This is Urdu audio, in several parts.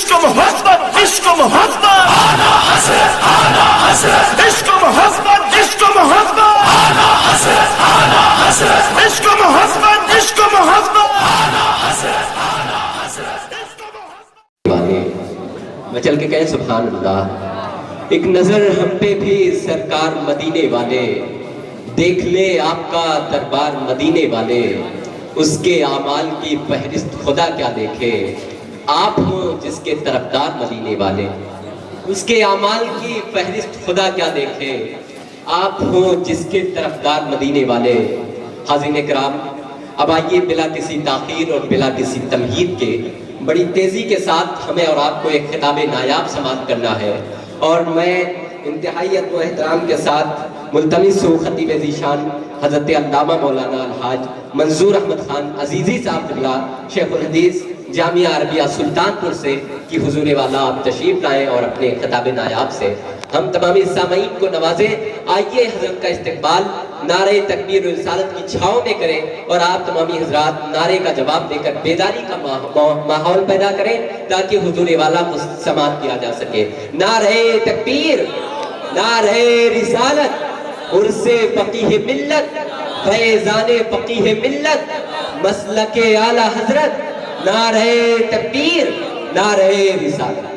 عشق محبت عشق محبت آنا حضرت آنا حضرت عشق محبت عشق محبت آنا حضرت آنا حضرت عشق محبت عشق محبت آنا حضرت آنا حضرت والے میں چل کے کہیں سبحان اللہ۔ ایک نظر ہم پہ بھی سرکار مدینے والے، دیکھ لے آپ کا دربار مدینے والے، اس کے اعمال کی فہرست خدا کیا دیکھے، آپ ہوں جس کے طرفدار مدینے والے، اس کے اعمال کی فہرست خدا کیا دیکھے، آپ ہوں جس کے طرفدار مدینے والے۔ حاضرین کرام، اب آئیے بلا کسی تاخیر اور بلا کسی تمہید کے بڑی تیزی کے ساتھ ہمیں اور آپ کو ایک خطاب نایاب سماعت کرنا ہے، اور میں انتہائی ادب و احترام کے ساتھ ملتمس ہوں خطیب ذیشان حضرت علامہ مولانا الحاج منظور احمد خان عزیزی صاحب قبلہ شیخ الحدیث جامعہ عربیہ سلطان پور سے کہ حضور والا آپ تشریف لائیں اور اپنے خطاب نایاب سے ہم تمامی سامعین کو نوازیں۔ آئیے حضرت کا استقبال نعرہ تکبیر و رسالت کی چھاؤں میں کریں، اور آپ تمامی حضرات نعرے کا جواب دے کر بیداری کا ماحول پیدا کریں تاکہ حضور والا کو سماعت کیا جا سکے۔ نعرہ تکبیر، نعرہ رسالت، عرس فقیہ ملت، فیضان فقیہ ملت، مسلک اعلی حضرت، نعرہ تکبیر، نعرہ رسالت۔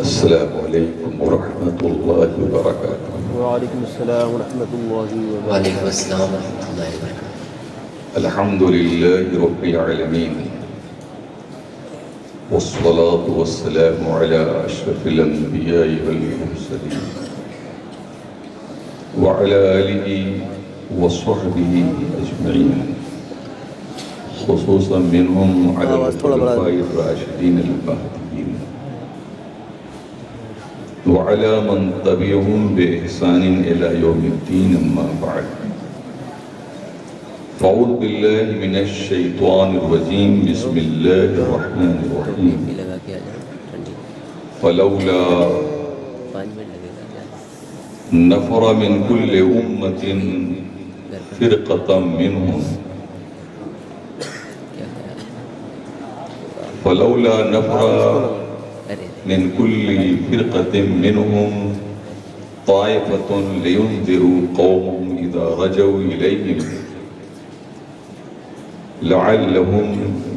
السلام علیکم ورحمۃ اللہ وبرکاتہ۔ وعلیکم السلام ورحمۃ اللہ وبرکاتہ۔ وعلیکم السلام ورحمۃ اللہ وبرکاتہ۔ الحمد للہ رب العالمین، والصلاة والسلام على اشرف الانبیاء والمرسلین، وعلى آلہ وصحبہ اجمعین، خصوصا منهم على الخلفاء الراشدین المہدیین، وعلى من تبعهم بإحسان إلى يوم الدين، أما بعد، فأعوذ بالله من الشيطان الرجيم، بسم الله الرحمن الرحيم، فلولا نفر من كل أمة فرقة منهم، فلولا نفر من كل فرقة منهم طائفة لينذروا قومهم إذا رجعوا إليهم لعلهم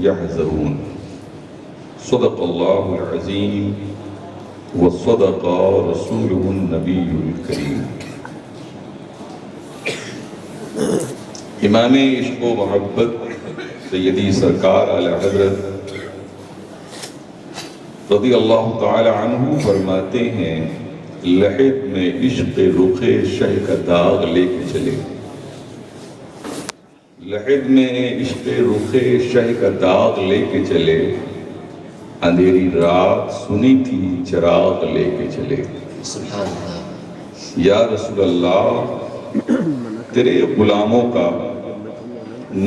يحذرون۔ صدق الله العظيم وصدق رسوله النبي الكريم۔ امام عشق و محبت سیدی سرکار اعلی حضرت رضی اللہ تعالی عنہ فرماتے ہیں، لحد میں عشق رخ شہ کا داغ لے کے چلے، لحد میں عشق رخ شہ کا داغ لے کے چلے، اندھیری رات سنی تھی چراغ لے کے چلے۔ سبحان اللہ۔ یا رسول اللہ، تیرے غلاموں کا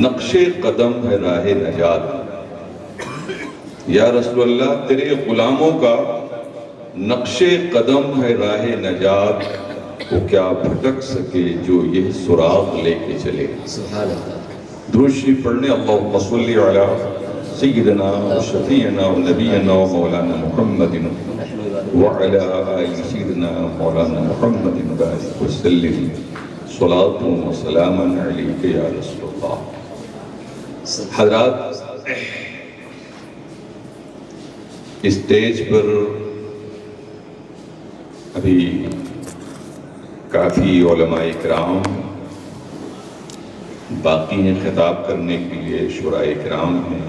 نقش قدم ہے راہ نجات، یا رسول اللہ تیرے غلاموں کا نقش قدم ہے راہ نجات، وہ کیا بھٹک سکے جو یہ سراغ لے کے چلے۔ سبحان اللہ۔ درود شریف پڑھنے، اللہم صلی علی سیدنا و شفیعنا و نبینا و مولانا محمد وعلی آل سیدنا مولانا محمد بارک وسلم، صلاۃ و سلام علیک یا رسول اللہ۔ حضرات، اسٹیج پر ابھی کافی علماء کرام باقی ہیں، خطاب کرنے کے لیے شورائے کرام ہیں،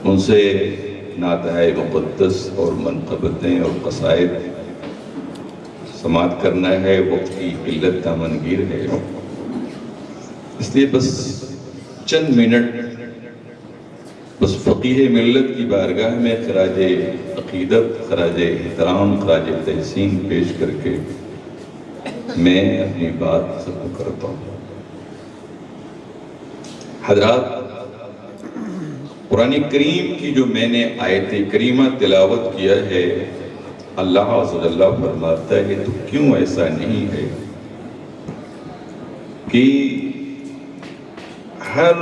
ان سے نعتِ مقدس اور منقبتیں اور قصائد سماعت کرنا ہے، وقت کی قلت دامنگیر ہے، اس لیے بس چند منٹ بس فقیہ ملت کی بارگاہ میں خراج عقیدت، خراج احترام، خراج تحسین پیش کر کے میں اپنی بات ختم کرتا ہوں۔ حضرات، قرآن کریم کی جو میں نے آیت کریمہ تلاوت کیا ہے، اللہ عز و جل فرماتا ہے تو کیوں ایسا نہیں ہے کہ ہر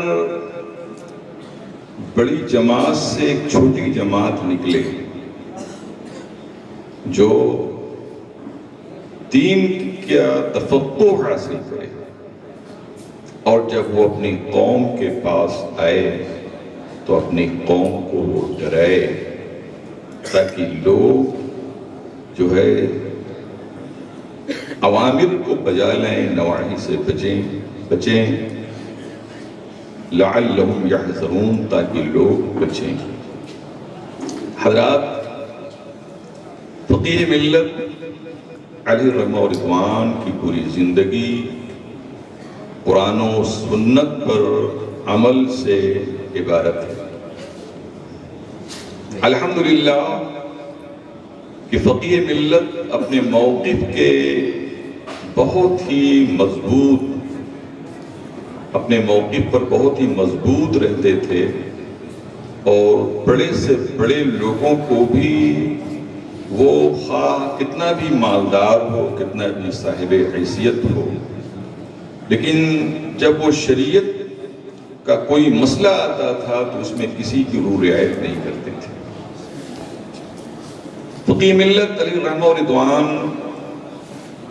بڑی جماعت سے ایک چھوٹی جماعت نکلے جو دین کا تفقہ حاصل کرے، اور جب وہ اپنی قوم کے پاس آئے تو اپنی قوم کو وہ ڈرائے، تاکہ لوگ جو ہے اوامر کو بجا لیں، نواہی سے بچیں، لعلہم یحذرون، تاکہ لوگ بچیں۔ حضرات، فقیہ ملت علیہ رحمہ و رضوان کی پوری زندگی قرآن و سنت پر عمل سے عبارت ہے۔ الحمدللہ کہ فقیہ ملت اپنے موقف کے بہت ہی مضبوط، اپنے موقف پر بہت ہی مضبوط رہتے تھے، اور بڑے سے بڑے لوگوں کو بھی وہ خواہ کتنا بھی مالدار ہو، کتنا بھی صاحب حیثیت ہو، لیکن جب وہ شریعت کا کوئی مسئلہ آتا تھا تو اس میں کسی کی روح رعایت نہیں کرتے تھے۔ فقیہ ملت علیہ رحمہ و رضوان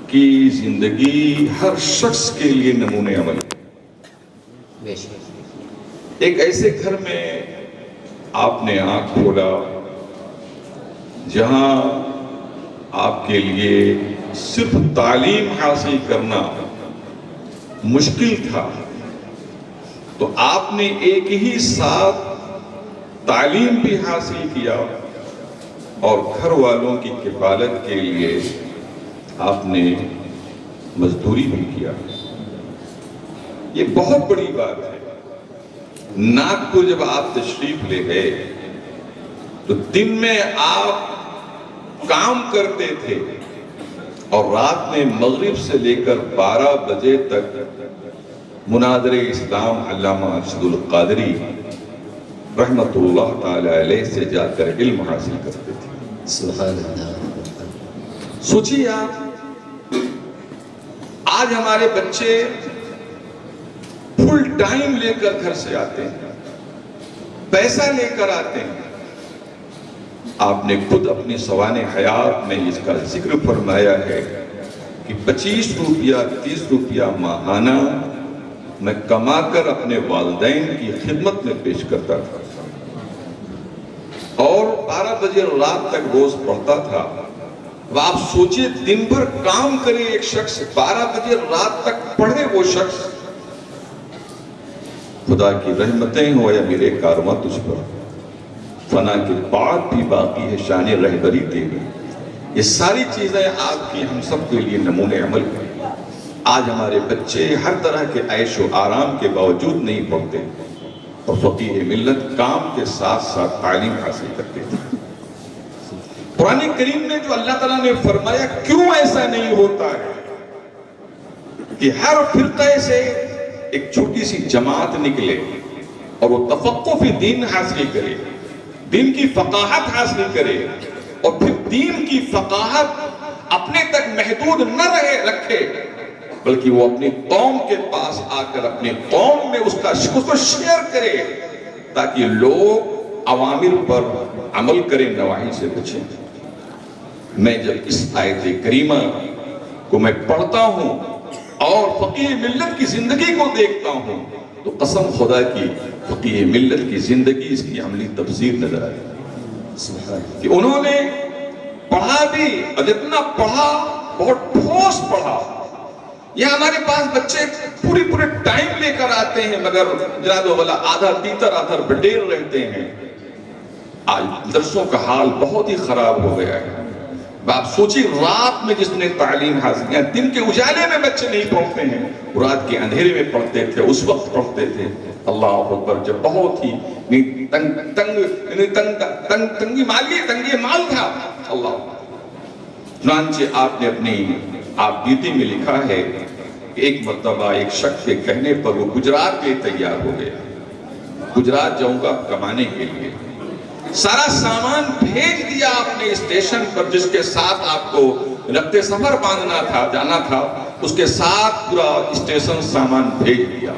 کی زندگی ہر شخص کے لیے نمونِ عمل ہے۔ ایک ایسے گھر میں آپ نے آنکھ کھولا جہاں آپ کے لیے صرف تعلیم حاصل کرنا مشکل تھا، تو آپ نے ایک ہی ساتھ تعلیم بھی حاصل کیا اور گھر والوں کی کفالت کے لیے آپ نے مزدوری بھی کیا۔ یہ بہت بڑی بات ہے۔ ناگپور جب آپ تشریف لے گئے تو دن میں آپ کام کرتے تھے، اور رات میں مغرب سے لے کر 12 بجے تک مناظر اسلام علامہ ارشد القادری رحمت اللہ تعالی علیہ سے جا کر علم حاصل کرتے تھے۔ سبحان اللہ۔ سوچیے آپ، آج ہمارے بچے فل ٹائم لے کر گھر سے آتے ہیں، پیسہ لے کر آتے ہیں۔ آپ نے خود اپنی سوانح حیات میں اس کا ذکر فرمایا ہے کہ 25 روپیہ 30 روپیہ ماہانہ میں کما کر اپنے والدین کی خدمت میں پیش کرتا تھا، اور 12 بجے رات تک روز پڑھتا تھا۔ اب آپ سوچئے، دن بھر کام کرے ایک شخص، 12 بجے رات تک پڑھے وہ شخص۔ خدا کی رحمتیں ہو یا میرے کارواں تجھ پر، فنا کے بعد بھی باقی ہے شان رہبری تیری۔ یہ ساری چیزیں آپ کی ہم سب کے لیے نمونِ عمل ہیں۔ آج ہمارے بچے ہر طرح کے عیش و آرام کے باوجود نہیں پڑھتے، اور فقیہ ملت کام کے ساتھ ساتھ تعلیم حاصل کرتے تھے۔ قرآن کریم میں جو اللہ تعالیٰ نے فرمایا کیوں ایسا نہیں ہوتا ہے کہ ہر فرقے سے ایک چھوٹی سی جماعت نکلے اور وہ تفقہ فی دین حاصل کرے، دین کی فقاہت حاصل کرے، اور پھر دین کی فقاہت اپنے تک محدود نہ رکھے، بلکہ وہ اپنی قوم کے پاس آ کر اپنی قوم میں اس کو شیئر کرے، تاکہ لوگ اوامر پر عمل کریں، نواہی سے بچیں۔ میں جب اس آیت کریمہ کو میں پڑھتا ہوں اور فقیہ ملت کی زندگی کو دیکھتا ہوں تو قسم خدا کی فقیہ ملت کی زندگی اس کی عملی تفسیر نظر آئی کہ انہوں نے پڑھا بھی، اور جتنا پڑھا بہت ٹھوس پڑھا۔ یہاں ہمارے پاس بچے پورے ٹائم لے کر آتے ہیں، مگر جناب والا آدھا تیتر آدھا بٹیر رہتے ہیں۔ آج درسوں کا حال بہت ہی خراب ہو گیا ہے۔ آپ سوچی، رات میں جس نے تعلیم حاصل کیا، دن کے اجالے میں بچے نہیں پڑھتے ہیں، رات کے اندھیرے میں پڑھتے تھے، اس وقت پڑھتے تھے۔ اللہ اکبر. جب بہت ہی تنگی مال تھا. اللہ. چنانچہ آپ نے اپنی آپ بیتی میں لکھا ہے کہ ایک مرتبہ ایک شخص کے کہنے پر وہ گجرات کے تیار ہو گیا. گجرات جاؤں گا کمانے کے لیے. سارا سامان بھیج دیا اپنے اسٹیشن پر جس کے ساتھ آپ کو رخت سفر باندھنا تھا, جانا تھا, اس کے ساتھ پورا اسٹیشن سامان بھیج دیا.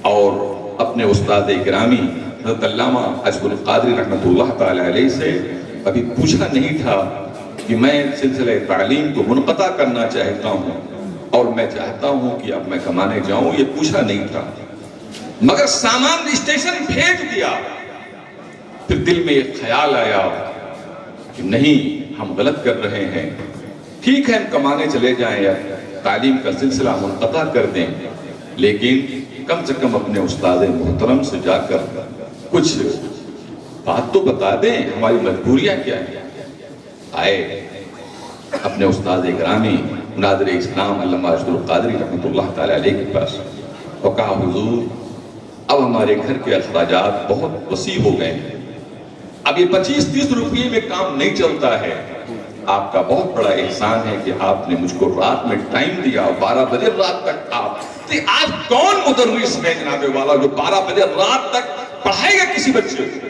اور اپنے استاد گرامی حضرت علامہ اجمل القادری رحمۃ اللہ تعالی علیہ سے ابھی پوچھا نہیں تھا کہ میں سلسلہ تعلیم کو منقطع کرنا چاہتا ہوں اور میں چاہتا ہوں کہ اب میں کمانے جاؤں. یہ پوچھا نہیں تھا, مگر سامان اسٹیشن بھیج دیا. پھر دل میں ایک خیال آیا کہ نہیں, ہم غلط کر رہے ہیں. ٹھیک ہے ہم کمانے چلے جائیں یا تعلیم کا سلسلہ منقطع کر دیں, لیکن کم سے کم اپنے استاد محترم سے جا کر کچھ بات تو بتا دیں, ہماری مجبوریاں کیا ہیں. آئے اپنے استاد گرامی مناظر اسلام علامہ اجمل القادری رحمۃ اللہ تعالی علیہ کے پاس اور کہا حضور اب ہمارے گھر کے اخراجات بہت وسیع ہو گئے ہیں, اب یہ 25-30 روپئے میں کام نہیں چلتا ہے. آپ کا بہت بڑا احسان ہے کہ آپ نے مجھ کو رات میں ٹائم دیا, 12 بجے رات تک آپ. آج کون مدرس ہے جناب والا جو 12 بجے رات تک پڑھائے گا کسی بچے کو؟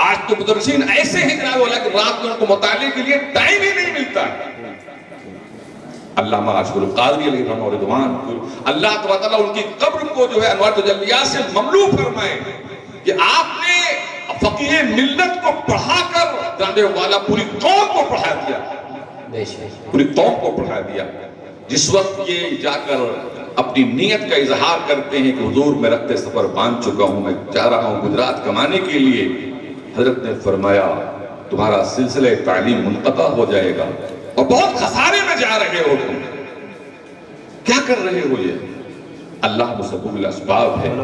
آج تو مدرسین ایسے ہیں جناب والا کہ رات میں ان کو مطالعے کے لیے ٹائم ہی نہیں ملتا. علامہ اجمل القادری علیہ رحمہ و رضوان کو اللہ تعالیٰ ان کی قبر کو جو ہے انوار تجلیات سے مملو فرمائے کہ آپ نے فقیہ ملت کو پڑھا کر جناب والا پوری قوم کو پڑھا دیا, پوری قوم کو پڑھا دیا. جس وقت یہ جا کر اپنی نیت کا اظہار کرتے ہیں کہ حضور میں رخت سفر باندھ چکا ہوں, میں جا رہا ہوں گجرات کمانے کے لیے, حضرت نے فرمایا تمہارا سلسلہ تعلیم منقطع ہو جائے گا اور بہت خسارے میں جا رہے ہو. تم کیا کر رہے ہو؟ یہ اللہ مسبب الاسباب ہے.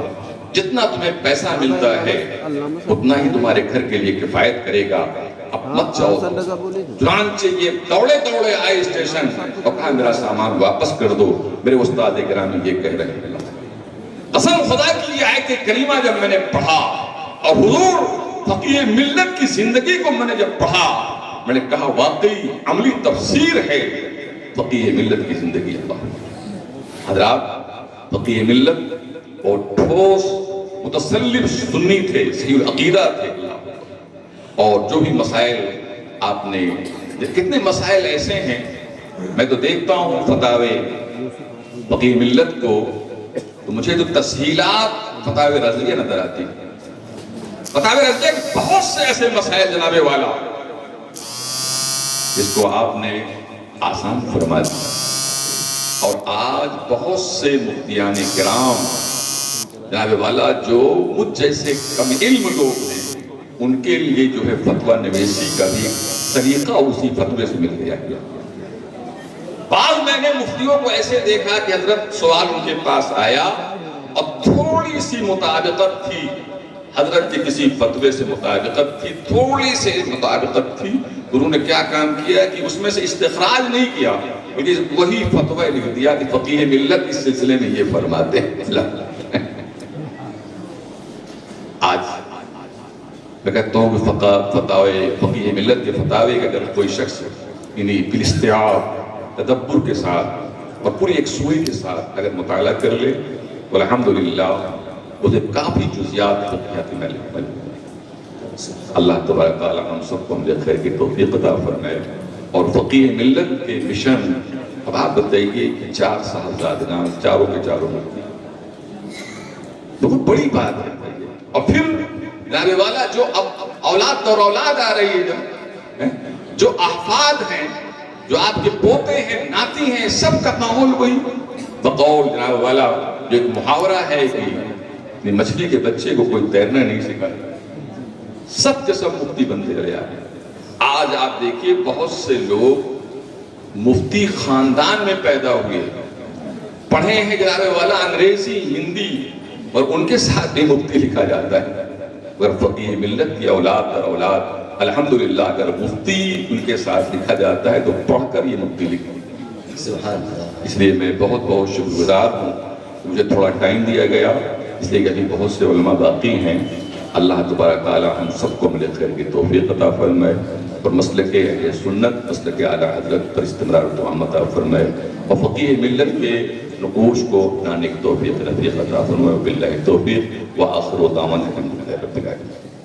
جتنا تمہیں پیسہ ملتا ہے اتنا ہی تمہارے گھر کے لیے کفایت کرے گا, اب مت جاؤ. چنانچہ یہ دوڑے آئے اسٹیشن اور کہا میرا سامان واپس کر دو. میرے استاد گرامی یہ کہہ رہے ہیں, قسم خدا کی یہ آیت کریمہ جب میں نے پڑھا اور حضور فقیہ ملت کی زندگی کو میں نے جب پڑھا, میں نے کہا واقعی عملی تفسیر ہے فقیہ ملت کی زندگی. اللہ حضرات فقیہ ملت اور ٹھوس متسلب سنی تھے, صحیح العقیدہ تھے. اور جو بھی مسائل آپ نے, کتنے مسائل ایسے ہیں میں تو دیکھتا ہوں فتاوے فقیہ ملت کو, تو مجھے تو تسہیلات فتاوے رضویہ نظر آتی ہیں. فتاوے رضویہ کے بہت سے ایسے مسائل جناب والا جس کو آپ نے آسان فرما دیا. اور آج بہت سے مفتیان کرام جناب والا جو مجھ جیسے کم علم لوگ ہیں, ان کے لیے جو ہے فتویٰ نویسی کا بھی طریقہ اسی فتوے سے مل گیا. بعض میں نے مفتیوں کو ایسے دیکھا کہ حضرت سوال ان کے پاس آیا اور تھوڑی سی مطابقت تھی, حضرت کے کسی فتوے سے مطابقت تھی, تھوڑی سی مطابقت تھی, انہوں نے کیا کام کیا کہ اس میں سے استخراج نہیں کیا, وہی فتویٰ لکھ دیا کہ فقیہ ملت اس سلسلے میں یہ فرماتے ہیں. آج میں کہتا ہوں کہ فقیہ ملت کے فتاوے کا اگر کوئی شخص یعنی بالاستیعاب تدبر کے ساتھ اور پوری ایک سوئی کے ساتھ اگر مطالعہ کر لے تو الحمدللہ اسے کافی جزیات فقہیاتی میں لکھ. اللہ تبارک تعالی ہم سب کو مجھے خیر کی توفیق عطا فرمائے. اور فقیہ ملت کے مشن, اب آپ بتائیے کہ 4 صاحبزادگان, چاروں کے چاروں مفتی, بہت بڑی بات ہے. اور پھر جناب والا جو اب اولاد دور اولاد آ رہی ہے, جو احفاد ہیں, جو آپ کے پوتے ہیں, ناتی ہیں, سب کا ماحول وہی. بقول جناب والا جو ایک محاورہ ہے کہ مچھلی کے بچے کو کوئی تیرنا نہیں سکھاتا, سب کے سب مفتی بنتے چلے آ رہے ہیں. آج آپ دیکھیے بہت سے لوگ مفتی خاندان میں پیدا ہوئے, پڑھے ہیں جناب والا انگریزی, ہندی, اور ان کے ساتھ بھی مفتی لکھا جاتا ہے. اگر فقیہ ملت کی اولاد در اولاد الحمدللہ اگر مفتی ان کے ساتھ لکھا جاتا ہے تو پڑھ کر یہ مفتی لکھا. اس لیے میں بہت بہت شکر گزار ہوں مجھے تھوڑا ٹائم دیا گیا اس لیے کہ ابھی بہت سے علماء باقی ہیں. اللہ تبارک تعالی ہم سب کو ملے خیر کی توفیق عطا فرمائے اور مسلک اہل سنت مسلک اعلیٰ حضرت پر استمرار و دوام عطا فرمائے اور فقیہ ملت کے نقوش کو اپنانے کی توفیق رفیق عطا فرمائے. باللہ توفیق وآخر دعوانا الحمدللہ رب العالمین.